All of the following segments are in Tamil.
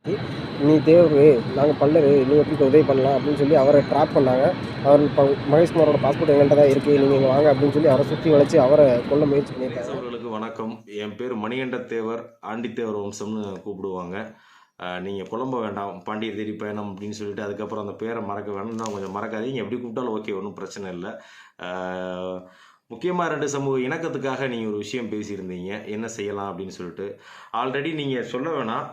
நீ தேவரு, நாங்கள் பல்லரு, நீ எப்படி உதவி பண்ணலாம் அப்படின்னு சொல்லி அவரை ட்ராப் பண்ணாங்க. அவர் இப்போ மகேஷ்குமாரோட பாஸ்போர்ட் எங்கள்கிட்ட தான் இருக்குது, நீங்கள் இங்கே வாங்க அப்படின்னு சொல்லி அவரை சுற்றி வளைச்சி அவரை கொல்ல முயற்சி பண்ணியிருக்காங்க. அவர்களுக்கு வணக்கம். என் பேர் மணிகண்டத்தேவர், ஆண்டித்தேவர் வம்சம்னு கூப்பிடுவாங்க. நீங்கள் குழம்ப வேண்டாம், பாண்டியர் தேடி பயணம் அப்படின்னு சொல்லிட்டு அதுக்கப்புறம் அந்த பேரை மறக்க வேணும். கொஞ்சம் மறக்காதீங்க, எப்படி கூப்பிட்டாலும் ஓகே, ஒன்றும் பிரச்சனை இல்லை. முக்கியமாக 2 சமூக இணக்கத்துக்காக நீங்கள் ஒரு விஷயம் பேசியிருந்தீங்க, என்ன செய்யலாம் அப்படின்னு சொல்லிட்டு. ஆல்ரெடி நீங்கள் சொல்ல வேணாம்,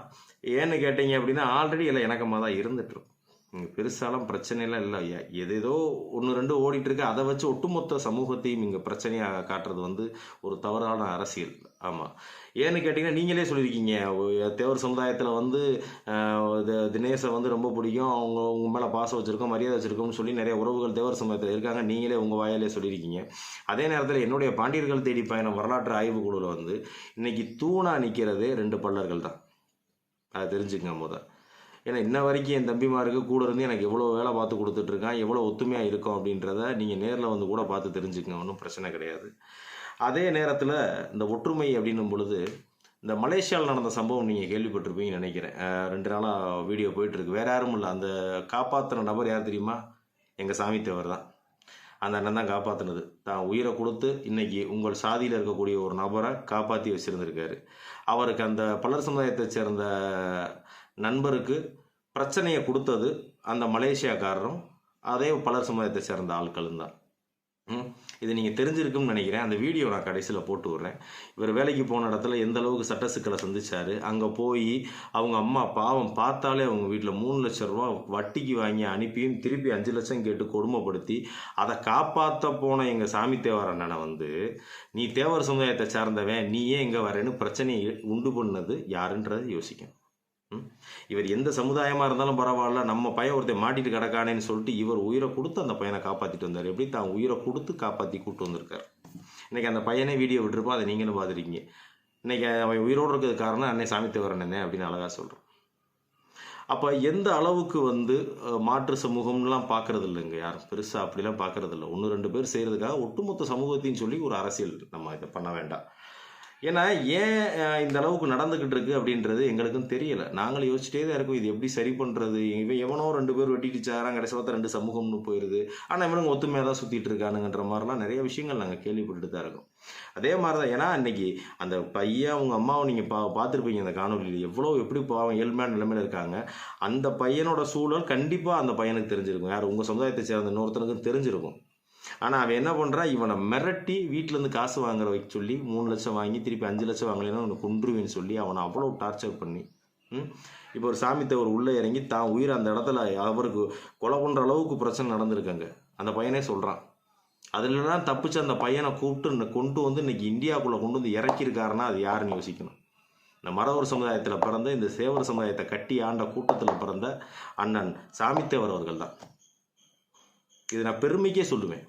ஏன்னு கேட்டீங்க அப்படின்னா ஆல்ரெடி எல்லாம் இணக்கமாக தான் இருந்துட்டுருக்கும். இங்கே பெருசாலாம் பிரச்சனைலாம் இல்லை. ஏதேதோ 1, 2 ஓடிட்டுருக்கு, அதை வச்சு ஒட்டுமொத்த சமூகத்தையும் இங்கே பிரச்சனையாக காட்டுறது வந்து ஒரு தவறான அரசியல். ஆமாம், ஏன்னு கேட்டிங்கன்னா நீங்களே சொல்லியிருக்கீங்க, தேவர் சமுதாயத்தில் வந்து தினேஷை வந்து ரொம்ப பிடிக்கும், உங்கள் மேலே பாசம் வச்சுருக்கோம், மரியாதை வச்சுருக்கோம்னு சொல்லி நிறைய உறவுகள் தேவர் சமுதாயத்தில் இருக்காங்க, நீங்களே உங்கள் வாயாலே சொல்லியிருக்கீங்க. அதே நேரத்தில் என்னுடைய பாண்டியர்கள் தேடி பயணம் வரலாற்று ஆய்வுக்குழுவில் வந்து இன்னைக்கு தூணா நிற்கிறதே 2 பல்லர்கள் தான். அதை தெரிஞ்சுக்கங்க முதல். ஏன்னா இன்ன வரைக்கும் என் தம்பிமாருக்கு கூட இருந்து எனக்கு எவ்வளோ வேலை பார்த்து கொடுத்துட்ருக்கான், எவ்வளோ ஒத்துமையாக இருக்கும் அப்படின்றத நீங்கள் நேரில் வந்து கூட பார்த்து தெரிஞ்சுக்கங்க, ஒன்றும் பிரச்சனை கிடையாது. அதே நேரத்தில் இந்த ஒற்றுமை அப்படின்னும் பொழுது இந்த மலேசியாவில் நடந்த சம்பவம் நீங்கள் கேள்விப்பட்டிருப்பீங்கன்னு நினைக்கிறேன். 2 நாளாக வீடியோ போயிட்டுருக்கு. வேறு யாரும் இல்லை, அந்த காப்பாற்றின நபர் யார் தெரியுமா? எங்கள் சாமி தேவர் தான். அந்த அண்ணன் தான் காப்பாற்றினது. தான் உயிரை கொடுத்து இன்னைக்கு உங்கள் சாதியில் இருக்கக்கூடிய ஒரு நபரை காப்பாற்றி வச்சுருந்துருக்காரு. அவருக்கு அந்த பல்லர் சமுதாயத்தை சேர்ந்த நண்பருக்கு பிரச்சனையை கொடுத்தது அந்த மலேசியாக்காரரும் அதே பலர் சமுதாயத்தை சேர்ந்த ஆட்களும் தான். இது நீங்கள் தெரிஞ்சிருக்கும்னு நினைக்கிறேன். அந்த வீடியோ நான் கடைசியில் போட்டு விட்றேன். இவர் வேலைக்கு போன இடத்துல எந்த அளவுக்கு சட்ட சிக்கலை சந்திச்சார், அங்கே போய் அவங்க அம்மா பாவம் பார்த்தாலே அவங்க வீட்டில் 3 லட்சம் ரூபா வட்டிக்கு வாங்கி அனுப்பியும் திருப்பி 5 லட்சம் கேட்டு கொடுமைப்படுத்தி அதை காப்பாற்ற போன எங்கள் சாமி தேவர் அண்ணனை வந்து நீ தேவர் சமுதாயத்தை சார்ந்தவன், நீ ஏன் இங்கே வரேன்னு பிரச்சனையை உண்டு பண்ணது யாருன்றதை யோசிக்கணும். இவர் எந்த சமுதாயமாக இருந்தாலும் பரவாயில்ல, நம்ம பையன் ஒருத்தர் மாட்டிட்டு கிடக்கானேன்னு சொல்லிட்டு இவர் உயிரை கொடுத்து அந்த பையனை காப்பாற்றிட்டு வந்தார். எப்படி தான் உயிரை கொடுத்து காப்பாற்றி கூப்பிட்டு வந்திருக்காரு. இன்றைக்கி அந்த பையனே வீடியோ விட்டுருப்போம், அதை நீங்களும் பார்த்துருக்கீங்க. இன்றைக்கி அவன் உயிரோடு இருக்கிறது காரணம் அன்னை சாமி தேவர் அண்ணனே அப்படின்னு அழகாக சொல்கிறோம். அப்போ எந்த அளவுக்கு வந்து மாற்று சமூகம்லாம் பார்க்கறது இல்லைங்க, யாரும் பெருசாக அப்படிலாம் பார்க்கறது இல்லை. 1, 2 பேர் செய்கிறதுக்காக ஒட்டுமொத்த சமூகத்தையும் சொல்லி ஒரு அரசியல் நம்ம இதை பண்ண வேண்டாம். ஏன்னா ஏன் இந்த அளவுக்கு நடந்துக்கிட்டு இருக்கு அப்படின்றது எங்களுக்கும் தெரியலை. நாங்களும் யோசிச்சுட்டே தான் இருக்கோம், இது எப்படி சரி பண்ணுறது. இவன் எவனோ 2 பேர் வெட்டிட்டு சாரான், கடைசி பார்த்து 2 சமூகம்னு போயிடுது. ஆனால் இவனுங்க ஒத்துமையாக தான் சுற்றிட்டு இருக்கானுங்கன்ற மாதிரிலாம் நிறைய விஷயங்கள் நாங்கள் கேள்விப்பட்டு தான் இருக்கோம். அதே மாதிரி தான், ஏன்னா இன்னைக்கு அந்த பையன் அவங்க அம்மாவை நீங்கள் பார்த்துருப்பீங்க அந்த காணொலியில், எவ்வளோ எப்படி பாவம் ஏழ்மையான நிலைமையில் இருக்காங்க. அந்த பையனோட சூழல் கண்டிப்பாக அந்த பையனுக்கு தெரிஞ்சிருக்கும், யார் உங்கள் சமுதாயத்தை சேர்ந்த இன்னொருத்தனுக்கும் தெரிஞ்சிருக்கும். ஆனால் அவன் என்ன பண்ணுறான், இவனை மிரட்டி வீட்டிலேருந்து காசு வாங்குற வைக்க சொல்லி 3 லட்சம் வாங்கி திருப்பி 5 லட்சம் வாங்கலைன்னா அவனை கொன்றுவேன்னு சொல்லி அவனை அவ்வளோ டார்ச்சர் பண்ணி இப்போ ஒரு சாமி தேவர் உள்ளே இறங்கி தான் உயிரை அந்த இடத்துல அவருக்கு கொலை பண்ணுற அளவுக்கு பிரச்சனை நடந்திருக்காங்க. அந்த பையனே சொல்கிறான். அதுலலாம் தப்பிச்சு அந்த பையனை கூப்பிட்டு கொண்டு வந்து இன்னைக்கு இந்தியாவுக்குள்ளே கொண்டு வந்து இறக்கியிருக்காருன்னா அது யாருன்னு யோசிக்கணும். இந்த மறவர் சமுதாயத்தில் பிறந்த, இந்த சேவர் சமுதாயத்தை கட்டி ஆண்ட கூட்டத்தில் பிறந்த அண்ணன் சாமி தேவர் அவர்கள் தான். இது நான் பெருமைக்கே சொல்லுவேன்.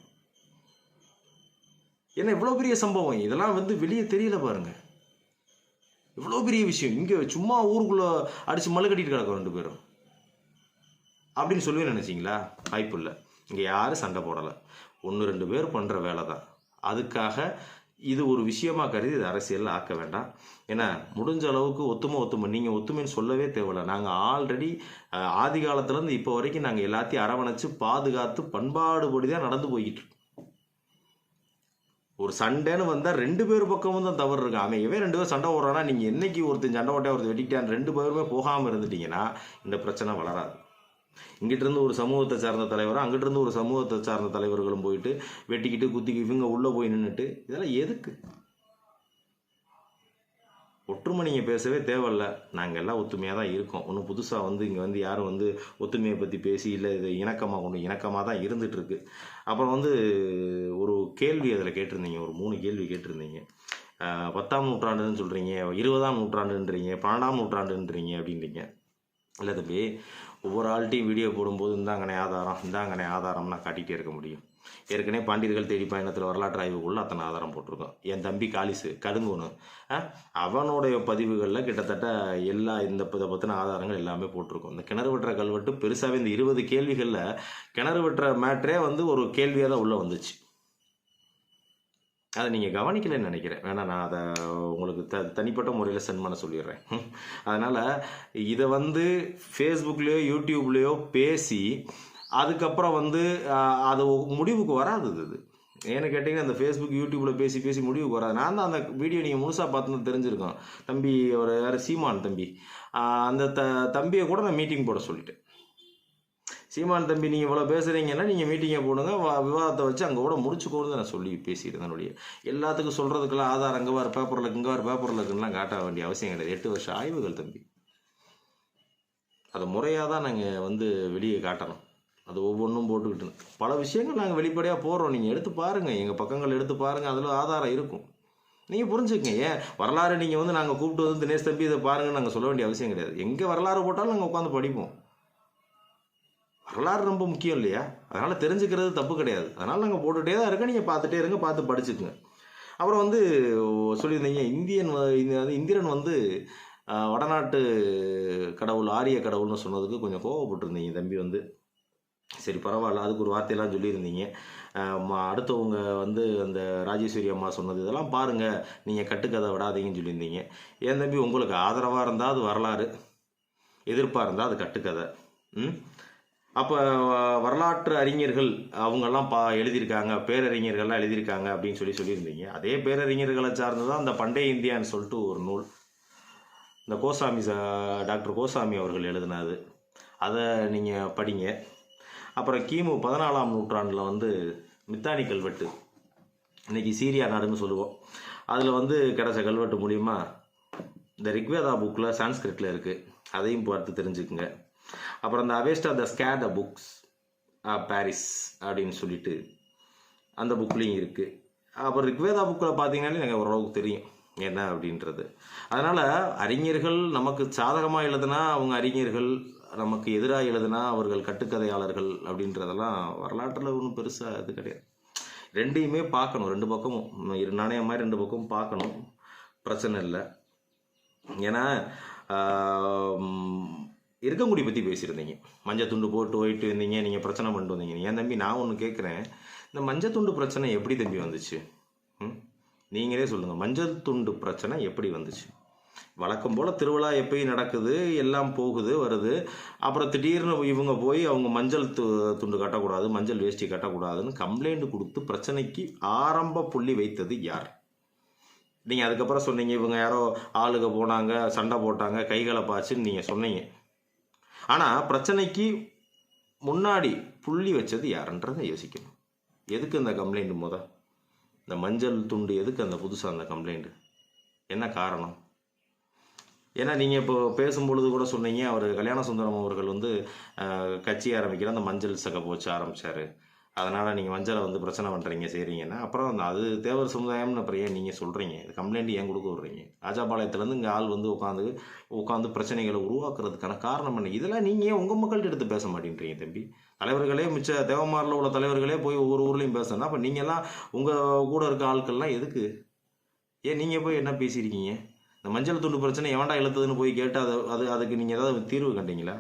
ஏன்னா இவ்வளோ பெரிய சம்பவம், இதெல்லாம் வந்து வெளியே தெரியல பாருங்க. இவ்வளோ பெரிய விஷயம் இங்கே சும்மா ஊருக்குள்ளே அடித்து மல்லு கட்டிட்டு கிடக்கும் 2 பேரும் அப்படின்னு சொல்லி நினச்சிங்களா? வாய்ப்பு இல்லை. இங்கே யாரும் சண்டை போடலை, 1, 2 பேர் பண்ணுற வேலை தான். அதுக்காக இது ஒரு விஷயமா கருதி இது அரசியலில் ஆக்க வேண்டாம். ஏன்னா முடிஞ்ச அளவுக்கு ஒத்துமை நீங்கள் ஒத்துமைன்னு சொல்லவே தேவையில்லை. நாங்கள் ஆல்ரெடி ஆதி காலத்துலேருந்து இப்போ வரைக்கும் நாங்கள் எல்லாத்தையும் அரவணைச்சு பாதுகாத்து பண்பாடுபடி தான் நடந்து போய்கிட்டு. ஒரு சண்டைன்னு வந்தால் 2 பேர் பக்கமும் தான் தவறு இருக்கு. அவன் 2 பேர் சண்டை ஓடுறான்னா நீங்கள் என்னைக்கு ஒருத்தன் சண்டை ஓட்டா ஒருத்தர் வெட்டிக்கிட்டான் 2 பேருமே போகாமல் இருந்துட்டீங்கன்னா இந்த பிரச்சனை வளராது. இங்கிட்டிருந்து ஒரு சமூகத்தை சார்ந்த தலைவரும் அங்கிட்டிருந்து ஒரு சமூகத்தை சார்ந்த தலைவர்களும் போயிட்டு வெட்டிக்கிட்டு குத்திக்கு இவங்க உள்ளே போய் நின்றுட்டு இதெல்லாம் எதுக்கு? ஒற்றுமை நீங்கள் பேசவே தேவையில்ல. நாங்கள் எல்லாம் ஒத்துமையாக தான் இருக்கோம். ஒன்றும் புதுசாக வந்து இங்கே வந்து யாரும் வந்து ஒத்துமையை பற்றி பேசி இல்லை இது இணக்கமாக தான் இருந்துகிட்ருக்கு. அப்புறம் வந்து ஒரு கேள்வி அதில் கேட்டிருந்தீங்க, ஒரு 3 கேள்வி கேட்டிருந்தீங்க. 10ஆம் நூற்றாண்டுன்னு சொல்கிறீங்க, 20ஆம் நூற்றாண்டுன்றீங்க, 12ஆம் நூற்றாண்டுன்றீங்க அப்படின்றீங்க. இல்லை தம்பி, ஒவ்வொரு ஆள்கிட்டையும் வீடியோ போடும்போது இந்தாங்கனே ஆதாரம்னா காட்டிகிட்டே இருக்க முடியும். ஏற்கனவே பாண்டியர்கள் தேடி பயணத்தில் வரலாற்று ஆய்வுக்குள்ள அத்தனை ஆதாரம் போட்டிருக்கோம். என் தம்பி காலிசு கடுங்கோனு அவனுடைய பதிவுகளில் கிட்டத்தட்ட எல்லா இதை பற்றின ஆதாரங்கள் எல்லாமே போட்டிருக்கோம். இந்த கிணறு வெட்டுற கல்வெட்டு பெருசாகவே இந்த 20 கேள்விகளில் கிணறு வெட்டுற மேட்ரே வந்து ஒரு கேள்வியாக தான் உள்ளே வந்துச்சு. அதை நீங்கள் கவனிக்கலைன்னு நினைக்கிறேன். வேணா நான் அதை உங்களுக்கு தனிப்பட்ட முறையில் சென்ட் பண்ண சொல்லிடுறேன். அதனால் இதை வந்து ஃபேஸ்புக்லேயோ யூடியூப்லேயோ பேசி அதுக்கப்புறம் வந்து அது முடிவுக்கு வராது. இது ஏன்னு கேட்டிங்கன்னா அந்த ஃபேஸ்புக் யூடியூப்பில் பேசி பேசி முடிவுக்கு வராது. நான் தான் அந்த வீடியோ நீங்கள் முழுசாக பார்த்து தெரிஞ்சிருக்கோம். தம்பி ஒரு யார் சீமான் தம்பி, அந்த தம்பியை கூட நான் மீட்டிங் போட சொல்லிட்டேன். சீமான் தம்பி நீங்கள் இவ்வளோ பேசுகிறீங்கன்னா நீங்கள் மீட்டிங்கை போடுங்க, விவாதத்தை வச்சு அங்கே கூட முடிச்சுக்கோன்னு நான் சொல்லி பேசியிருந்தேன். என்னுடைய எல்லாத்துக்கும் சொல்கிறதுக்கெல்லாம் ஆதாரம் அங்கே வர பேப்பரில் இங்கே வர பேப்பரில் காட்ட வேண்டிய அவசியம் கிடையாது. 8 வருஷ ஆய்வுகள் தம்பி, அதை முறையாக தான் நாங்கள் வந்து வெளியே காட்டணும். அது ஒவ்வொன்றும் போட்டுக்கிட்டு பல விஷயங்கள் நாங்கள் வெளிப்படையாக போடுறோம். நீங்கள் எடுத்து பாருங்கள், எங்கள் பக்கங்கள் எடுத்து பாருங்கள், அதில் ஆதாரம் இருக்கும். நீங்கள் புரிஞ்சுக்கங்க. ஏன் வரலாறு நீங்கள் வந்து நாங்கள் கூப்பிட்டு வந்து தினேஷ் தம்பி இதை பாருங்கன்னு நாங்கள் சொல்ல வேண்டிய அவசியம் கிடையாது. எங்கே வரலாறு போட்டாலும் நாங்கள் உட்காந்து படிப்போம். வரலாறு ரொம்ப முக்கியம் இல்லையா? அதனால் தெரிஞ்சுக்கிறது தப்பு கிடையாது. அதனால் நாங்கள் போட்டுகிட்டே தான் இருக்கோம். நீங்கள் பார்த்துட்டே இருங்க, பார்த்து படிச்சுக்குங்க. அப்புறம் வந்து சொல்லியிருந்தீங்க இந்திரன் வந்து வடநாட்டு கடவுள் ஆரிய கடவுள்னு சொன்னதுக்கு கொஞ்சம் கோவப்பட்டிருந்தீங்க தம்பி வந்து. சரி பரவாயில்ல, அதுக்கு ஒரு வார்த்தையெல்லாம் சொல்லியிருந்தீங்க. அடுத்தவங்க வந்து அந்த ராஜேஸ்வரி அம்மா சொன்னது இதெல்லாம் பாருங்கள், நீங்கள் கட்டுக்கதை விடாதீங்கன்னு சொல்லியிருந்தீங்க. ஏன் தம்பி, உங்களுக்கு ஆதரவாக இருந்தால் அது வரலாறு, எதிர்ப்பாக இருந்தால் அது கட்டுக்கதை. அப்போ வரலாற்று அறிஞர்கள் அவங்கெல்லாம் எழுதியிருக்காங்க, பேரறிஞர்கள்லாம் எழுதியிருக்காங்க அப்படின்னு சொல்லியிருந்தீங்க. அதே பேரறிஞர்களை சார்ந்து தான் இந்த பண்டைய இந்தியான்னு சொல்லிட்டு ஒரு நூல் இந்த கோசாமி டாக்டர் கோசாமி அவர்கள் எழுதினது. அதை நீங்கள் படிங்க. அப்புறம் கிமு 14ஆம் நூற்றாண்டில் வந்து மித்தானி கல்வெட்டு, இன்றைக்கி சீரியா நாடுன்னு சொல்லுவோம், அதில் வந்து கிடைச்ச கல்வெட்டு மூலிமா இந்த ரிக்வேதா புக்கில் சான்ஸ்கிரிட்டில் இருக்குது, அதையும் பார்த்து தெரிஞ்சுக்குங்க. அப்புறம் இந்த அவேஸ்டா த ஸ்கேட் புக்ஸ் பாரிஸ் அப்படின்னு சொல்லிட்டு அந்த புக்லேயும் இருக்குது. அப்புறம் ரிக்வேதா புக்கில் பார்த்தீங்கன்னாலே எனக்கு ஓரளவுக்கு தெரியும் என்ன அப்படின்றது. அதனால் அறிஞர்கள் நமக்கு சாதகமாக எழுதுனா அவங்க அறிஞர்கள், நமக்கு எதிராக எழுதுனா அவர்கள் கட்டுக்கதையாளர்கள் அப்படின்றதெல்லாம் வரலாற்றில் ஒன்றும் பெருசாக இது கிடையாது. ரெண்டையுமே பார்க்கணும், 2 பக்கமும் நாணயம் மாதிரி 2 பக்கமும் பார்க்கணும், பிரச்சனை இல்லை. ஏன்னா இருக்கங்குடி பற்றி பேசியிருந்தீங்க, மஞ்சள் துண்டு போட்டு போயிட்டு இருந்தீங்க, நீங்கள் பிரச்சனை பண்ணிட்டு வந்தீங்க. ஏன் தம்பி, நான் ஒன்று கேட்குறேன், இந்த மஞ்சள் துண்டு பிரச்சனை எப்படி தம்பி வந்துச்சு? நீங்களே சொல்லுங்கள், மஞ்சள் துண்டு பிரச்சனை எப்படி வந்துச்சு? வழக்கம் போல் திருவிழா எப்பயும் நடக்குது, எல்லாம் போகுது வருது. அப்புறம் திடீர்னு இவங்க போய் அவங்க மஞ்சள் துண்டு கட்டக்கூடாது, மஞ்சள் வேஷ்டி கட்டக்கூடாதுன்னு கம்ப்ளைண்ட் கொடுத்து பிரச்சனைக்கு ஆரம்ப புள்ளி வைத்தது யார்? நீங்கள் அதுக்கப்புறம் சொன்னீங்க இவங்க யாரோ ஆளுக போனாங்க, சண்டை போட்டாங்க, கைகளை பாய்ச்சுன்னு நீங்கள் சொன்னீங்க. ஆனால் பிரச்சனைக்கு முன்னாடி புள்ளி வச்சது யாருன்றதை யோசிக்கணும். எதுக்கு இந்த கம்ப்ளைண்ட் இந்த மஞ்சள் துண்டு எதுக்கு அந்த புதுசாக அந்த கம்ப்ளைண்ட்? என்ன காரணம்? ஏன்னா நீங்கள் இப்போ பேசும்பொழுது கூட சொன்னீங்க, அவர் கல்யாண சுந்தரம் அவர்கள் வந்து கட்சி ஆரம்பிக்கிற அந்த மஞ்சள் சகை போச்சு ஆரம்பித்தார், அதனால் நீங்கள் மஞ்சளை வந்து பிரச்சனை பண்ணுறீங்க செய்கிறீங்கன்னா, அப்புறம் அது தேவர் சமுதாயம்னு அப்புறம் ஏன் நீங்கள் சொல்கிறீங்க? இது கம்ப்ளைண்ட் ஏன் கொடுக்க விட்றீங்க? ராஜாபாளையத்துலேருந்து இங்கே ஆள் வந்து உட்காந்து பிரச்சனைகளை உருவாக்குறதுக்கான காரணம் என்ன? இதெல்லாம் நீங்கள் ஏன் உங்கள் மக்கள்கிட்ட எடுத்து பேச மாட்டேன்றீங்க தம்பி? தலைவர்களே மிச்ச தேவமாரில் உள்ள தலைவர்களே போய் ஒவ்வொரு ஊர்லேயும் பேசணும். அப்போ நீங்கள்லாம் உங்கள் கூட இருக்க ஆட்கள்லாம் எதுக்கு? ஏன் நீங்கள் போய் என்ன பேசியிருக்கீங்க? இந்த மஞ்சள் துண்டு பிரச்சனை எவன்டா இழுத்ததுன்னு போய் கேட்டு அதுக்கு நீங்கள் ஏதாவது தீர்வு கண்டீங்களா?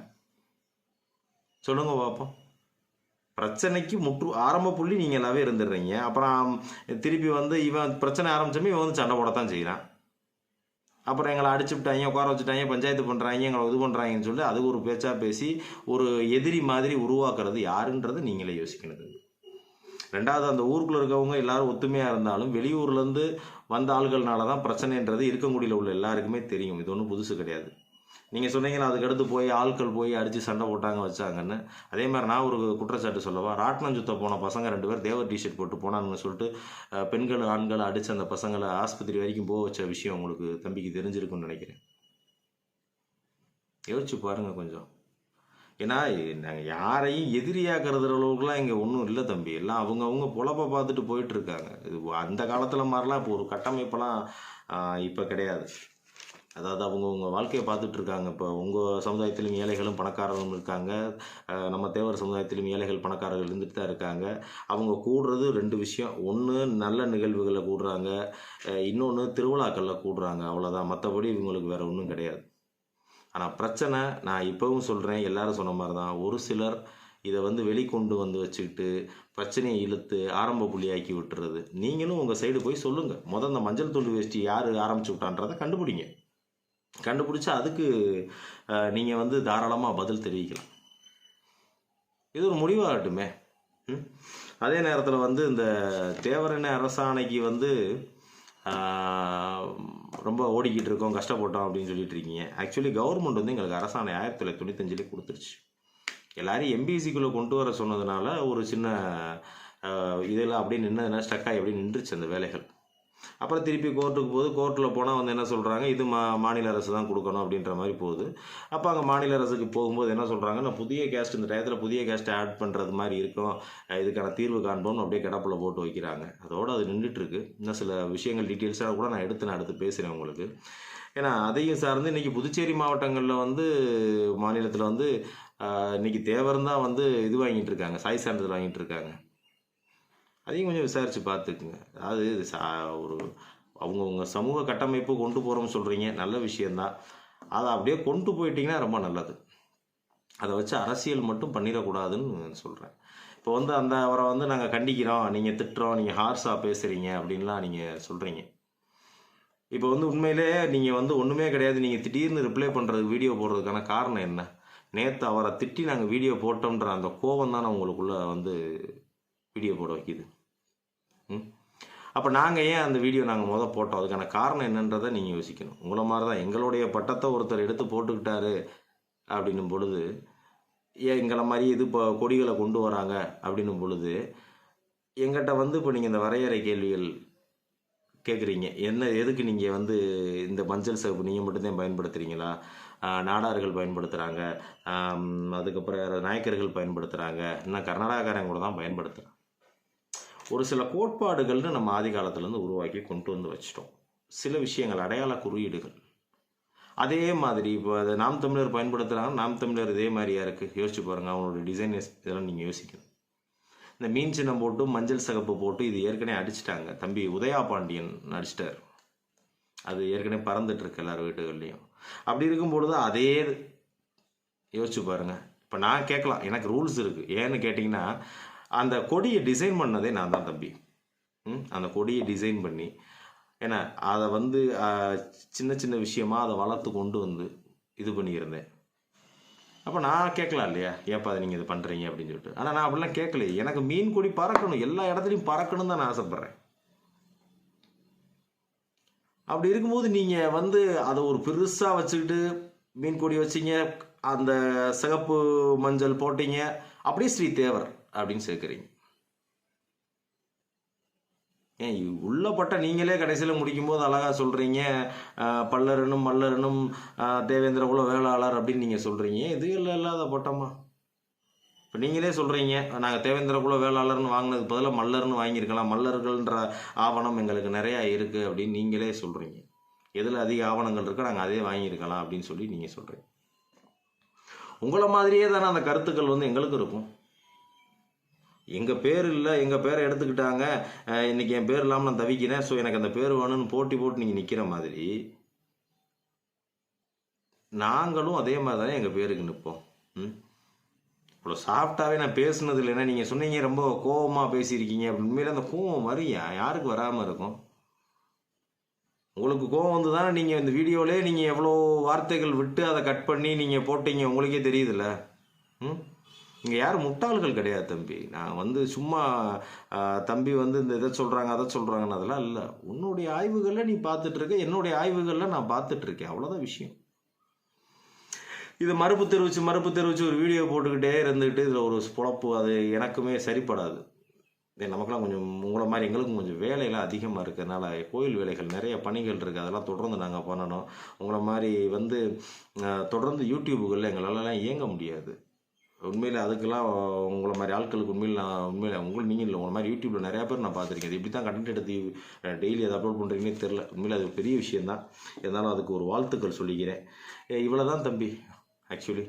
சொல்லுங்க பார்ப்போம். பிரச்சனைக்கு ஆரம்ப புள்ளி நீங்கள் எல்லாவே இருந்துடுறீங்க. அப்புறம் திருப்பி வந்து இவன் பிரச்சனை ஆரம்பிச்சோமே இவன் வந்து சண்டை போடத்தான் செய்கிறான். அப்புறம் எங்களை அடிச்சு விட்டாங்க, உட்கார வச்சுட்டாங்க, பஞ்சாயத்து பண்ணுறாங்க, எங்களை இது பண்ணுறாங்கன்னு சொல்லி அது ஒரு பேச்சாக பேசி ஒரு எதிரி மாதிரி உருவாக்குறது யாருன்றது நீங்களே யோசிக்கணுது. ரெண்டாவது, அந்த ஊருக்குள்ளே இருக்கவங்க எல்லாரும் ஒத்துமையாக இருந்தாலும் வெளியூர்லேருந்து வந்த ஆள்கள்னால தான் பிரச்சனைன்றது இருக்கங்குடியில் உள்ள எல்லாருக்குமே தெரியும். இது ஒன்றும் புதுசு கிடையாது. நீங்கள் சொன்னீங்கன்னா அதுக்கடுத்து போய் ஆட்கள் போய் அடித்து சண்டை போட்டாங்க வச்சாங்கன்னு. அதே மாதிரி நான் ஒரு குற்றச்சாட்டு சொல்லவா, ராட்னம் சுத்த போன பசங்க 2 பேர் தேவர் டிஷர்ட் போட்டு போனான்னு சொல்லிட்டு பெண்கள் ஆண்களை அடித்து அந்த பசங்களை ஆஸ்பத்திரி வரைக்கும் போக வச்ச விஷயம் உங்களுக்கு தம்பிக்கு தெரிஞ்சிருக்குன்னு நினைக்கிறேன். யோசிச்சு பாருங்கள் கொஞ்சம். ஏன்னா நாங்கள் யாரையும் எதிரியாக்குறது அளவுக்குலாம் இங்கே ஒன்றும் இல்லை தம்பி. எல்லாம் அவங்கவுங்க பொழப்பை பார்த்துட்டு போயிட்டு இருக்காங்க. இது அந்த காலத்தில் மாதிரிலாம் இப்போ ஒரு கட்டமைப்பெல்லாம் இப்போ கிடையாது. அதாவது அவங்கவுங்க வாழ்க்கையை பார்த்துட்டு இருக்காங்க. இப்போ உங்கள் சமுதாயத்திலும் ஏழைகளும் பணக்காரர்களும் இருக்காங்க, நம்ம தேவர் சமுதாயத்திலும் ஏழைகள் பணக்காரர்கள் இருந்துட்டு தான் இருக்காங்க. அவங்க கூடுறது 2 விஷயம். ஒன்று நல்ல நிகழ்வுகளில் கூடுறாங்க, இன்னொன்று திருவிழாக்களில் கூடுறாங்க, அவ்வளோதான். மற்றபடி இவங்களுக்கு வேறு ஒன்றும் கிடையாது. ஆனால் பிரச்சனை, நான் இப்போவும் சொல்கிறேன், எல்லாரும் சொன்ன மாதிரி தான், ஒரு சிலர் இதை வந்து வெளிக்கொண்டு வந்து வச்சுக்கிட்டு பிரச்சனையை இழுத்து ஆரம்ப புள்ளியாக்கி விட்டுறது. நீங்களும் உங்கள் சைடு போய் சொல்லுங்கள். முதல் இந்த மஞ்சள் துண்டு வேஷ்டி யார் ஆரம்பிச்சு விட்டான்றதை கண்டுபிடிங்க. கண்டுபிடிச்சா அதுக்கு நீங்கள் வந்து தாராளமாக பதில் தெரிவிக்கலாம். இது ஒரு முடிவாகட்டுமே. அதே நேரத்தில் வந்து இந்த தேவரண அரசாணைக்கு வந்து ரொம்ப ஓடிக்கிட்டு இருக்கோம், கஷ்டப்பட்டோம் அப்படின்னு சொல்லிட்டு இருக்கீங்க. ஆக்சுவலி கவர்மெண்ட் வந்து எங்களுக்கு அரசாணை 1995 கொடுத்துருச்சு. எல்லாரையும் எம்பிசிக்குள்ளே கொண்டு வர சொன்னதுனால ஒரு சின்ன இதில் அப்படியே நின்னதுனா ஸ்டக்காகி அப்படியே நின்றுச்சு அந்த வேலைகள். அப்புறம் திருப்பி கோர்ட்டுக்கு போகுது. கோர்ட்டில் போனால் வந்து என்ன சொல்கிறாங்க, இது மாநில அரசு தான் கொடுக்கணும் அப்படின்ற மாதிரி போகுது. அப்போ அங்கே மாநில அரசுக்கு போகும்போது என்ன சொல்கிறாங்க, நான் புதிய கேஸ்ட் இந்த டயத்தில் புதிய கேஸ்ட்டை ஆட் பண்ணுறது மாதிரி இருக்கும், இதுக்கான தீர்வு காண்போம்னு அப்படியே கிடப்பில் போட்டு வைக்கிறாங்க. அதோடு அது நின்றுட்டுருக்கு. இன்னும் சில விஷயங்கள் டீட்டெயில்ஸாக கூட நான் அடுத்து பேசுகிறேன் உங்களுக்கு. ஏன்னா அதையும் சார்ந்து இன்றைக்கி புதுச்சேரி மாவட்டங்களில் வந்து மாநிலத்தில் வந்து இன்றைக்கி தேவரும் தான் வந்து இது வாங்கிட்டு இருக்காங்க, சாய் சான்றிதழ் வாங்கிட்டு இருக்காங்க. அதையும் கொஞ்சம் விசாரித்து பார்த்துக்குங்க. அதாவது ஒரு அவங்கவுங்க சமூக கட்டமைப்பு கொண்டு போகிறோம்னு சொல்கிறீங்க, நல்ல விஷயந்தான். அதை அப்படியே கொண்டு போயிட்டீங்கன்னா ரொம்ப நல்லது. அதை வச்சு அரசியல் மட்டும் பண்ணிடக்கூடாதுன்னு சொல்கிறேன். இப்போ வந்து அவரை வந்து நாங்கள் கண்டிக்கிறோம், நீங்கள் திட்டுறோம், நீங்கள் ஹார்ஸாக பேசுகிறீங்க அப்படின்லாம் நீங்கள் சொல்கிறீங்க. இப்போ வந்து உண்மையிலே நீங்கள் வந்து ஒன்றுமே கிடையாது, நீங்கள் திடீர்னு ரிப்ளை பண்ணுறது வீடியோ போடுறதுக்கான காரணம் என்ன? நேற்று அவரை திட்டி நாங்கள் வீடியோ போட்டோம்ன்ற அந்த கோபம் தானே உங்களுக்குள்ளே வந்து வீடியோ போட வைக்கிது. அப்போ நாங்கள் ஏன் அந்த வீடியோ நாங்கள் போட்டோம், அதுக்கான காரணம் என்னன்றதை நீங்கள் யோசிக்கணும். உங்களை மாதிரி தான் எங்களுடைய பட்டத்தை ஒருத்தர் எடுத்து போட்டுக்கிட்டாரு அப்படின்னும் பொழுது, ஏன் எங்களை மாதிரி இது இப்போ கொடிகளை கொண்டு வராங்க அப்படின்னும் பொழுது எங்கிட்ட வந்து இப்போ நீங்கள் இந்த வரையறை கேள்விகள் கேட்குறீங்க. எதுக்கு நீங்கள் வந்து இந்த மஞ்சள் சிவப்பு நீங்கள் மட்டும்தான் பயன்படுத்துகிறீங்களா, நாடார்கள் பயன்படுத்துகிறாங்க, அதுக்கப்புறம் நாயக்கர்கள் பயன்படுத்துகிறாங்க, இன்னும் கர்நாடகாரங்க கூட தான் பயன்படுத்துகிறாங்க. ஒரு சில கோட்பாடுகள்னு நம்ம ஆதி காலத்துலேருந்து உருவாக்கி கொண்டு வந்து வச்சிட்டோம். சில விஷயங்கள் அடையாள குறியீடுகள் அதே மாதிரி இப்போ அதை நாம் தமிழர் பயன்படுத்துகிறாங்க, நாம் தமிழர் இதே மாதிரியா இருக்குது. யோசிச்சு பாருங்கள், அவங்களோட டிசைன் இதெல்லாம் நீங்கள் யோசிக்கணும். இந்த மீன் சின்னம் போட்டு மஞ்சள் சிகப்பு போட்டு இது ஏற்கனவே அடிச்சிட்டாங்க. தம்பி உதயா பாண்டியன் அடிச்சிட்டார். அது ஏற்கனவே பறந்துட்டு இருக்கு எல்லார் வீட்டுகள்லையும். அப்படி இருக்கும்பொழுது அதே யோசிச்சு பாருங்க. இப்போ நான் கேட்கலாம், எனக்கு ரூல்ஸ் இருக்குது. ஏன்னு கேட்டிங்கன்னா, அந்த கொடியை டிசைன் பண்ணதே நான் தான் தம்பி. அந்த கொடியை டிசைன் பண்ணி ஏன்னா அதை வந்து சின்ன சின்ன விஷயமா அதை வளர்த்து கொண்டு வந்து இது பண்ணியிருந்தேன். அப்போ நான் கேட்கலாம் இல்லையா, ஏப்பா அதை நீங்கள் இது பண்ணுறீங்க அப்படின்னு சொல்லிட்டு. ஆனால் நான் அப்படிலாம் கேட்கல. எனக்கு மீன் கொடி பறக்கணும், எல்லா இடத்துலையும் பறக்கணும் தான் நான் ஆசைப்பட்றேன். அப்படி இருக்கும்போது நீங்கள் வந்து அதை ஒரு பெருசாக வச்சுக்கிட்டு மீன் கொடி வச்சிங்க, அந்த சிகப்பு மஞ்சள் போட்டீங்க, அப்படியே ஸ்ரீ தேவர் அப்படின்னு சேர்க்குறீங்க. ஏன் உள்ளப்பட்ட நீங்களே கடைசியில் முடிக்கும்போது அழகாக சொல்கிறீங்க, பல்லரனும் மல்லரனும் தேவேந்திர குல வேளாளர் அப்படின்னு நீங்கள் சொல்கிறீங்க. இது இல்லாத பட்டமா? இப்போ நீங்களே சொல்கிறீங்க, நாங்கள் தேவேந்திர குல வேளாளர்னு வாங்கினதுக்கு பதிலாக மல்லர்னு வாங்கியிருக்கலாம், மல்லர்கள்ன்ற ஆவணம் எங்களுக்கு நிறையா இருக்குது அப்படின்னு நீங்களே சொல்கிறீங்க. எதில் அதிக ஆவணங்கள் இருக்கோ நாங்கள் அதே வாங்கியிருக்கலாம் அப்படின்னு சொல்லி நீங்கள் சொல்கிறீங்க. உங்களை மாதிரியே தானே அந்த கருத்துக்கள் வந்து எங்களுக்கும் இருக்கும். எங்கள் பேர் இல்லை, எங்கள் பேரை எடுத்துக்கிட்டாங்க, இன்றைக்கி என் பேர் இல்லாமல் நான் தவிக்கிறேன், ஸோ எனக்கு அந்த பேர் வேணும்னு போட்டு நீங்கள் நிற்கிற மாதிரி நாங்களும் அதே மாதிரி தானே எங்கள் பேருக்கு நிற்போம். இவ்வளோ சாஃப்டாகவே நான் பேசுனது இல்லைன்னா, நீங்கள் சொன்னீங்க ரொம்ப கோபமாக பேசியிருக்கீங்க அப்படின்னு. உண்மையில அந்த கோபம் மாதிரி யாருக்கு வராமல் இருக்கும்? உங்களுக்கு கோபம் வந்து தானே நீங்கள் இந்த வீடியோவிலே நீங்கள் எவ்வளோ வார்த்தைகள் விட்டு அதை கட் பண்ணி நீங்கள் போட்டீங்க, உங்களுக்கே தெரியுதுல்ல. இங்கே யாரும் முட்டாள்கள் கிடையாது தம்பி. நான் வந்து சும்மா தம்பி வந்து இந்த இதை சொல்கிறாங்க அதை சொல்கிறாங்கன்னு அதெல்லாம் இல்லை. உன்னுடைய ஆய்வுகளில் நீ பார்த்துட்ருக்க, என்னுடைய ஆய்வுகளில் நான் பார்த்துட்ருக்கேன், அவ்வளோதான் விஷயம். இது மறுப்பு தெரிவித்து ஒரு வீடியோ போட்டுக்கிட்டே இருந்துக்கிட்டு இதில் ஒரு பொழப்பு, அது எனக்குமே சரிப்படாது. நமக்கெல்லாம் கொஞ்சம் உங்களை மாதிரி எங்களுக்கும் கொஞ்சம் வேலையெல்லாம் அதிகமாக இருக்கிறதுனால கோயில் வேலைகள் நிறைய பணிகள் இருக்குது, அதெல்லாம் தொடர்ந்து நாங்கள் பண்ணணும். உங்களை மாதிரி வந்து தொடர்ந்து யூடியூபுகளில் எங்களாலலாம் இயங்க முடியாது. உண்மையில் அதுக்கெல்லாம் உங்களை மாதிரி ஆட்களுக்கு உண்மையில் நீங்கள் இல்லை, உங்களை மாதிரி யூடியூப்பில் நிறையா பேர் நான் பார்த்துருக்கேன். அது இப்படி தான் கண்டென்ட் எடுத்து டெய்லி அதை அப்லோட் பண்ணுறீங்கன்னே தெரில. உண்மையில் அது பெரிய விஷயந்தான். இருந்தாலும் அதுக்கு ஒரு வாழ்த்துக்கள் சொல்லிக்கிறேன். இவ்வளோ தான் தம்பி. ஆக்சுவலி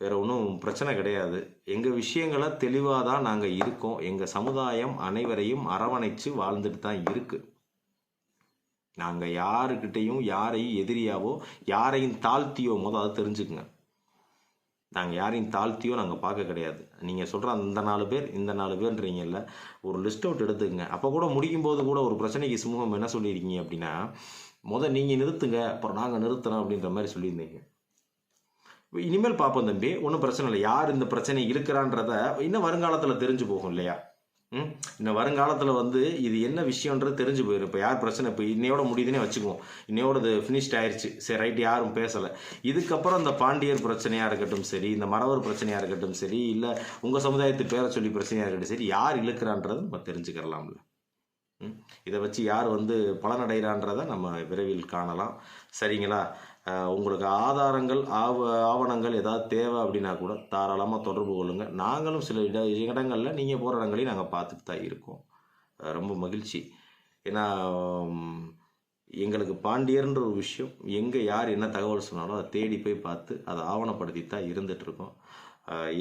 வேறு ஒன்றும் பிரச்சனை கிடையாது. எங்கள் விஷயங்களை தெளிவாக தான் நாங்கள் இருக்கோம். எங்கள் சமுதாயம் அனைவரையும் அரவணைச்சு வாழ்ந்துட்டு தான் இருக்குது. நாங்கள் யாருக்கிட்டையும் யாரையும் எதிரியாவோ யாரையும் தாழ்த்தியோ அதை தெரிஞ்சுக்குங்க. நாங்கள் யாரையும் தாழ்த்தியோ நாங்கள் பார்க்க கிடையாது. நீங்கள் சொல்கிற அந்த 4 பேர் இந்த 4 பேர்ன்றீங்கல்ல, ஒரு லிஸ்ட் அவுட் எடுத்துக்கங்க. அப்போ கூட முடிக்கும் போது கூட ஒரு பிரச்சனைக்கு சுமூகம் என்ன சொல்லியிருக்கீங்க அப்படின்னா, நீங்கள் நிறுத்துங்க, அப்புறம் நாங்கள் நிறுத்துறோம் அப்படின்ற மாதிரி சொல்லியிருந்தீங்க. இனிமேல் பார்ப்போம் தம்பி, ஒன்றும் பிரச்சனை இல்லை. யார் இந்த பிரச்சனை இருக்கிறான்றத இன்னும் வருங்காலத்தில் தெரிஞ்சு போகும் இல்லையா? இன்னும் வருங்காலத்தில் இது என்ன விஷயன்றது தெரிஞ்சு போயிடும். இப்போ யார் பிரச்சனை, இப்போ இன்னையோட முடியுதுன்னே வச்சுக்குவோம், இன்னையோட இது ஃபினிஷ்ட் ஆயிடுச்சு, சரி ரைட், யாரும் பேசலை. இதுக்கப்புறம் இந்த பாண்டியர் பிரச்சனையாக இருக்கட்டும் சரி, இந்த மறவர் பிரச்சனையாக இருக்கட்டும் சரி, இல்லை உங்கள் சமுதாயத்து பேரை சொல்லி பிரச்சனையாக இருக்கட்டும் சரி, யார் இழுக்கிறான்றது நம்ம தெரிஞ்சுக்கிறலாம்ல. இதை வச்சு யார் பலனடைகிறான்றதை நம்ம விரைவில் காணலாம். சரிங்களா? உங்களுக்கு ஆதாரங்கள் ஆவணங்கள் ஏதாவது தேவை அப்படின்னா கூட தாராளமாக தொடர்பு கொள்ளுங்கள். நாங்களும் சில இடங்களில் நீங்கள் போகிற இடங்களையும் நாங்கள் பார்த்துட்டு தான் இருக்கோம். ரொம்ப மகிழ்ச்சி. ஏன்னா எங்களுக்கு பாண்டியர்ன்ற ஒரு விஷயம் எங்கே யார் என்ன தகவல் சொன்னாலும் அதை தேடி போய் பார்த்து அதை ஆவணப்படுத்தி தான் இருந்துகிட்ருக்கோம்.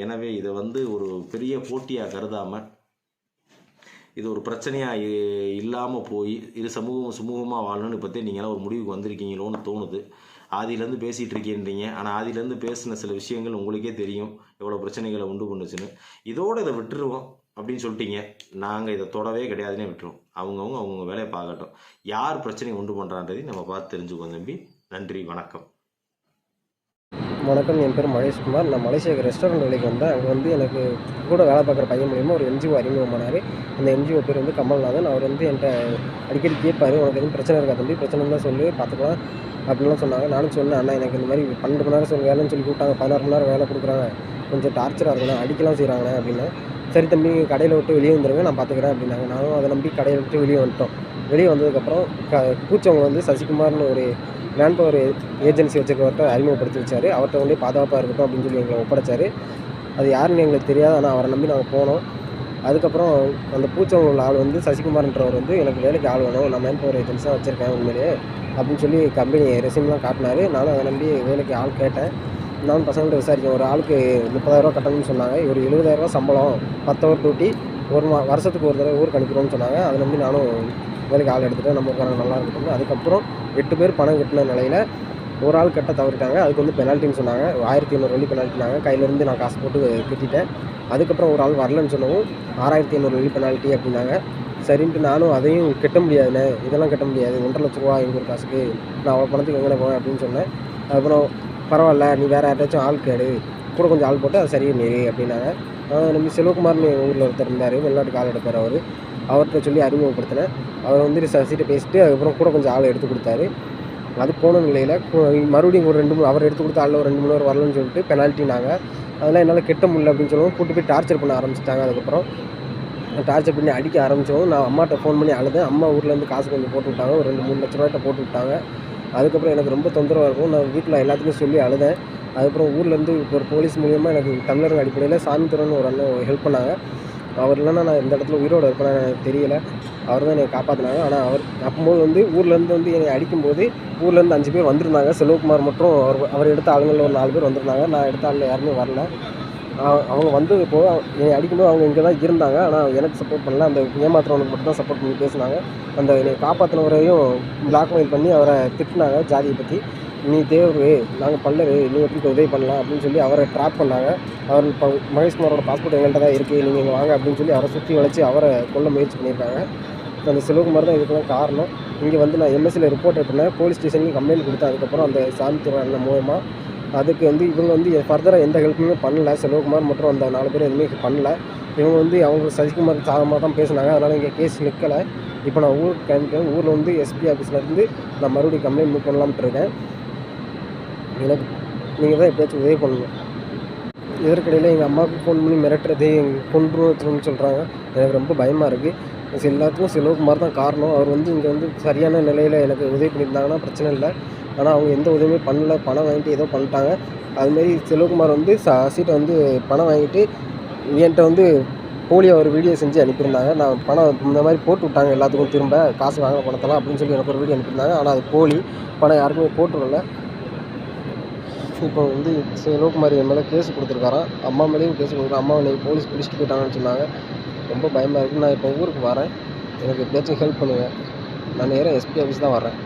எனவே இதை ஒரு பெரிய போட்டியாக கருதாமல், இது ஒரு பிரச்சனையாக இல்லாமல் போய் இது சுமூகமாக வாழணும்னு இப்போத்தே நீங்களாம் ஒரு முடிவுக்கு வந்திருக்கீங்களோன்னு தோணுது. ஆதியிலேருந்து பேசிகிட்டு இருக்கேன்றீங்க, ஆனால் ஆதியிலேருந்து பேசின சில விஷயங்கள் உங்களுக்கே தெரியும் எவ்வளோ பிரச்சனைகளை உண்டு பண்ணுச்சுன்னு. இதோடு இதை விட்டுருவோம் அப்படின்னு சொல்லிட்டீங்க. நாங்கள் இதை தொடவே கிடையாதுன்னே விட்டுருவோம். அவங்கவுங்க வேலையை பார்க்கட்டும். யார் பிரச்சனையை உண்டு பண்ணுறான்றதையும் நம்ம பார்த்து தெரிஞ்சுக்குவோம் தம்பி. நன்றி, வணக்கம். வணக்கம், என் பேர் மகேஷ்குமார். நான் மலேசியாவுக்கு ரெஸ்டாரண்ட் வேலைக்கு வந்தேன். அங்கே எனக்கு கூட வேலை பார்க்குற பையன் மூலியமாக ஒரு என்ஜிஓ அறிமுகமானார். அந்த என்ஜிஓ பேர் கமல்நாதன். அவர் என்கிட்ட அடிக்கடி கேட்பார், உனக்கு எதுவும் பிரச்சனை இருக்கா தம்பி, பிரச்சனை தான் சொல்லி பார்த்துக்கலாம் அப்படின்லாம் சொன்னாங்க. நானும் சொன்னேன், அண்ணா எனக்கு இந்த மாதிரி 12 மணி நேரம் வேலைன்னு சொல்லி கூப்பிட்டாங்க, 16 மணி நேரம் வேலை கொடுக்குறாங்க, கொஞ்சம் டார்ச்சராக இருக்குண்ணா, அடிக்கலாம் செய்கிறாங்கண்ணே அப்படின்னா. சரி தம்பி, கடையில் விட்டு வெளியே வந்துடுங்க, நான் பார்த்துக்கிறேன் அப்படின்னாங்க. நானும் அதை நம்பி கடையை விட்டு வெளியே வந்துட்டோம். வெளியே வந்ததுக்கப்புறம் பூச்சவங்க சசிகுமார்னு ஒரு மேன் பவர் ஏஜென்சி வச்சுருக்கவர்கிட்ட அறிமுகப்படுத்தி வச்சார். அவர்கிட்ட கொண்டே பாதுகாப்பாக இருக்கட்டும் அப்படின்னு சொல்லி எங்களை ஒப்படைச்சார். அது யாருன்னு எங்களுக்கு தெரியாது, ஆனால் அவரை நம்பி நாங்கள் போனோம். அதுக்கப்புறம் அந்த பூச்சவங்க உள்ள ஆள் சசிகுமார்ன்றவர் எனக்கு வேலைக்கு ஆள் வேணும், நான் மேன் பவர் ஏஜென்சி தான் வச்சுருக்கேன் உண்மையிலே அப்படின்னு சொல்லி கம்பெனி ரெசியூம்லாம் காட்டினார். நானும் அதை நம்பி வேலைக்கு ஆள் கேட்டேன். நானும் பசங்கள்கிட்ட விசாரித்தேன். ஒரு ஆளுக்கு 30,000 கட்டணும்னு சொன்னாங்க. ஒரு 70,000 சம்பளம், 10 ஹவர் டியூட்டி, வருஷத்துக்கு ஒரு தடவை ஊருக்கு அனுப்பிடுவோம்னு சொன்னாங்க. அதை நம்பி நானும் வேலைக்கு ஆள் எடுத்துகிட்டேன். நம்ம உட்கார நல்லா இருக்கட்டும். அதுக்கப்புறம் 8 பேர் பணம் கட்டின நிலையில் ஒரு ஆள் கட்ட தவறிட்டாங்க. அதுக்கு பெனால்ட்டின்னு சொன்னாங்க. 1500 வெள்ளி பெனால்ட்டினாங்க. கையிலேருந்து நான் காசு போட்டு கட்டிட்டேன். அதுக்கப்புறம் ஒரு ஆள் வரலன்னு சொன்னவும் 6500 வெள்ளி பெனால்ட்டி அப்படின்னாங்க. சரின்ட்டு நானும் அதையும் கட்ட முடியாதுண்ணே, இதெல்லாம் கட்ட முடியாது, 1,50,000 ரூபா எங்கள் ஒரு காசுக்கு, நான் அவ்வளோ பணத்துக்கு எங்கே போவேன் அப்படின்னு சொன்னேன். அதுக்கப்புறம் பரவாயில்ல, நீ வேறு யார்ட்டாச்சும் ஆள் கேடு, கூட கொஞ்சம் ஆள் போட்டு அது சரியாக நெறி அப்படின்னாங்க. நம்ம செல்வகுமார்னு ஊரில் ஒருத்தர் இருந்தார், வெளிநாட்டுக்கு ஆள் எடுப்பார். அவர்கிட்ட சொல்லி அறிமுகப்படுத்தினேன். அவர் சசிகிட்ட பேசிட்டு அதுக்கப்புறம் கூட கொஞ்சம் ஆள் எடுத்து கொடுத்தாரு. அது போன நிலையில் மறுபடியும் ஒரு 2 அவர் எடுத்து கொடுத்த ஆளில் ஒரு 2 மணி நேரம் வரலன்னு சொல்லிட்டு பெனால்ட்டினாங்க. அதெல்லாம் என்னால் கெட்ட முடியல அப்படின்னு சொல்லவும் கூட்டு போய் டார்ச்சர் பண்ண ஆரம்பிச்சிட்டாங்க. அதுக்கப்புறம் டார்ச்சர் பண்ணி அடிக்க ஆரம்பித்தோம். நான் அம்மாட்ட ஃபோன் பண்ணி அழுதேன். அம்மா ஊர்லேருந்து காசு கொஞ்சம் போட்டு விட்டாங்க, ஒரு 2-3 லட்ச ரூபாய்ட்ட போட்டு விட்டாங்க. அதுக்கப்புறம் எனக்கு ரொம்ப தொந்தரவாக இருக்கும். நான் வீட்டில் எல்லாத்துக்கும் சொல்லி அழுதேன். அதுக்கப்புறம் ஊர்லேருந்து ஒரு போலீஸ் மூலியமாக எனக்கு தமிழர்கள் அடிப்படையில் சாமித்துறன்னு ஒரு அண்ணன் ஹெல்ப் பண்ணாங்க. அவர் இல்லைன்னா நான் இந்த இடத்துல உயிரோடு இருப்பேன்னு எனக்கு தெரியல. அவர் தான் என்னை காப்பாற்றினாங்க. ஆனால் அவர் அப்போது ஊர்லேருந்து என்னை அடிக்கும்போது ஊர்லேருந்து 5 பேர் வந்திருந்தாங்க. செல்வகுமார் மட்டும் அவர் எடுத்த ஆளுங்களில் ஒரு 4 பேர் வந்திருந்தாங்க. நான் எடுத்த ஆளில் யாருமே வரல. அவங்க வந்தது போக என்னை அடிக்கும்போது அவங்க இங்கே தான் இருந்தாங்க. ஆனால் எனக்கு சப்போர்ட் பண்ணல, அந்த ஏமாத்துறவனுக்கு மட்டும் தான் சப்போர்ட் பண்ணி பேசினாங்க. அந்த என்னை காப்பாற்றினவரையும் பிளாக்மெயில் பண்ணி அவரை திட்டினாங்க ஜாதியை பற்றி. நீ தேவரு, நாங்கள் பல்லரு, நீ எப்படி உதவி பண்ணலாம் அப்படின்னு சொல்லி அவரை ட்ராப் பண்ணாங்க. அவர் இப்போ மகேஷ்குமாரோட பாஸ்போர்ட் எங்கள்கிட்ட தான் இருக்குது, நீங்கள் இங்கே வாங்க அப்படின்னு சொல்லி அவரை சுற்றி வளைச்சி அவரை கொல்ல முயற்சி பண்ணியிருக்காங்க. அந்த செல்வகுமார் தான் இதுக்கெல்லாம் காரணம். இங்கே நான் எம்எஸ்சியில் ரிப்போர்ட் எடுத்தேன், போலீஸ் ஸ்டேஷனுக்கு கம்ப்ளைண்ட் கொடுத்தேன். அதுக்கப்புறம் அந்த சாமித்துறை மூலமாக அதுக்கு இவங்க ஃபர்தராக எந்த ஹெல்ப்புமே பண்ணல. செல்வகுமார் மற்றும் அந்த 4 பேர் எதுவுமே பண்ணல. இவங்க அவங்க சசிகுமார் சாதகமாக தான் பேசினாங்க. அதனால் இங்கே கேஸ் நிற்கலை. இப்போ நான் ஊருக்கு கிளம்பிட்டேன். ஊரில் எஸ்பி ஆஃபீஸ்லேருந்து நான் மறுபடியும் கம்ப்ளைண்ட் மூவ் பண்ணலாம்ட்டு இருக்கேன். எனக்கு நீங்கள் தான் எப்படியாச்சும் உதவி பண்ணணும். இதற்கிடையில் எங்கள் அம்மாவுக்கு ஃபோன் பண்ணி மிரட்டுறது, கொன்று வச்சுருன்னு சொல்கிறாங்க. எனக்கு ரொம்ப பயமாக இருக்குது. எல்லாத்துக்கும் செல்வகுமார் தான் காரணம். அவர் இங்கே சரியான நிலையில் எனக்கு உதவி பண்ணியிருந்தாங்கன்னா பிரச்சனை இல்லை. ஆனால் அவங்க எந்த உதவியுமே பண்ணல. பணம் வாங்கிட்டு ஏதோ பண்ணிட்டாங்க. அதுமாரி செல்வகுமார் சசிகிட்ட பணம் வாங்கிட்டு என்கிட்ட போலியாக ஒரு வீடியோ செஞ்சு அனுப்பியிருந்தாங்க. நான் பணம் இந்த மாதிரி போட்டு விட்டாங்க எல்லாத்துக்கும், திரும்ப காசு வாங்க பணத்தெல்லாம் அப்படின்னு சொல்லி எனக்கு ஒரு வீடியோ அனுப்பியிருந்தாங்க. ஆனால் அது போலி, பணம் யாருக்குமே போட்டுவிடல. இப்போ செல்வகுமார் என் மேலே கேஸ் கொடுத்துருக்காராம். அம்மா மேலேயும் கேஸ் கொடுக்குறேன். அம்மாவை நீங்கள் போலீஸ் பிடிச்சிட்டு போயிட்டாங்கன்னு சொன்னாங்க. ரொம்ப பயமாக இருக்குது. நான் இப்போ ஊருக்கு வரேன், எனக்கு எப்படியாச்சும் ஹெல்ப் பண்ணுங்கள். நான் நேராக எஸ்பி ஆஃபீஸ் தான் வரேன்.